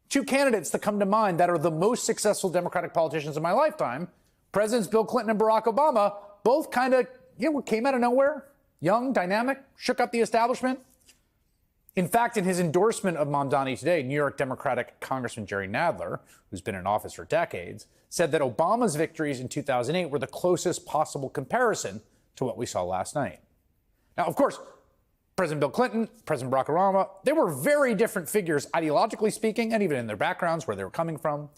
Two candidates that come to mind that are the most successful Democratic politicians in my lifetime, Presidents Bill Clinton and Barack Obama, both kind of, came out of nowhere, young, dynamic, shook up the establishment. In fact, in his endorsement of Mamdani today, New York Democratic Congressman Jerry Nadler, who's been in office for decades, said that Obama's victories in 2008 were the closest possible comparison to what we saw last night. Now, of course, President Bill Clinton, President Barack Obama, they were very different figures, ideologically speaking, and even in their backgrounds, where they were coming from.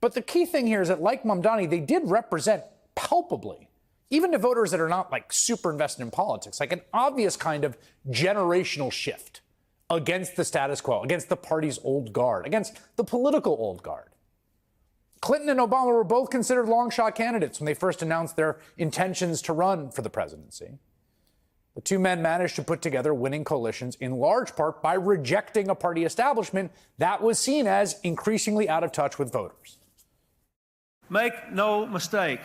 But the key thing here is that, like Mamdani, they did represent palpably, even to voters that are not like super invested in politics, like an obvious kind of generational shift against the status quo, against the party's old guard, against the political old guard. Clinton and Obama were both considered long shot candidates when they first announced their intentions to run for the presidency. The two men managed to put together winning coalitions in large part by rejecting a party establishment that was seen as increasingly out of touch with voters. Make no mistake,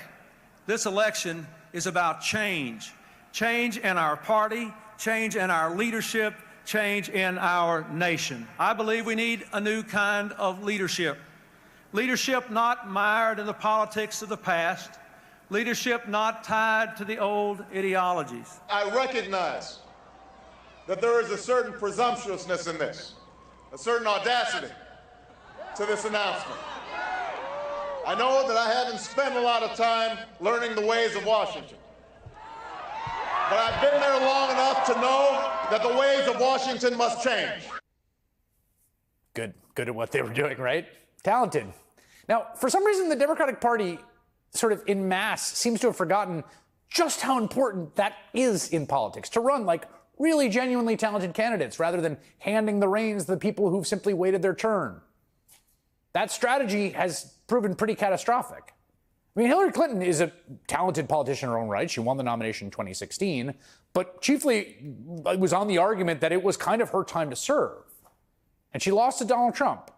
this election is about change. Change in our party, change in our leadership, change in our nation. I believe we need a new kind of leadership. Leadership not mired in the politics of the past. Leadership not tied to the old ideologies. I recognize that there is a certain presumptuousness in this, a certain audacity to this announcement. I know that I haven't spent a lot of time learning the ways of Washington, but I've been there long enough to know that the ways of Washington must change. Good at what they were doing, right? Talented. Now, for some reason, the Democratic Party sort of en masse seems to have forgotten just how important that is in politics, to run like really genuinely talented candidates rather than handing the reins to the people who've simply waited their turn. That strategy has proven pretty catastrophic. I mean, Hillary Clinton is a talented politician in her own right. She won the nomination in 2016, but chiefly it was on the argument that it was kind of her time to serve. And she lost to Donald Trump.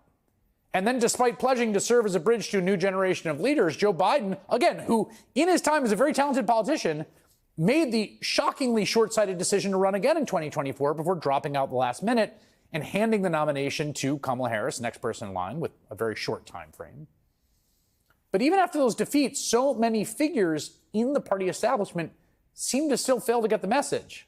And then, despite pledging to serve as a bridge to a new generation of leaders, Joe Biden, again, who in his time as a very talented politician, made the shockingly short-sighted decision to run again in 2024 before dropping out the last minute and handing the nomination to Kamala Harris, next person in line, with a very short time frame. But even after those defeats, so many figures in the party establishment seem to still fail to get the message.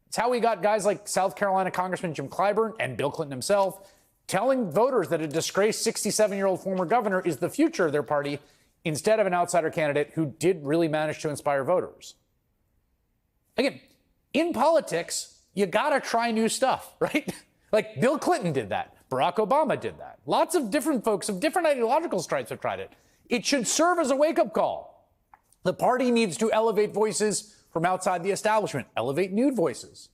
It's how we got guys like South Carolina Congressman Jim Clyburn and Bill Clinton himself telling voters that a disgraced 67-year-old former governor is the future of their party instead of an outsider candidate who did really manage to inspire voters. Again, in politics, you gotta try new stuff, right? Like Bill Clinton did that. Barack Obama did that. Lots of different folks of different ideological stripes have tried it. It should serve as a wake-up call. The party needs to elevate voices from outside the establishment, elevate new voices.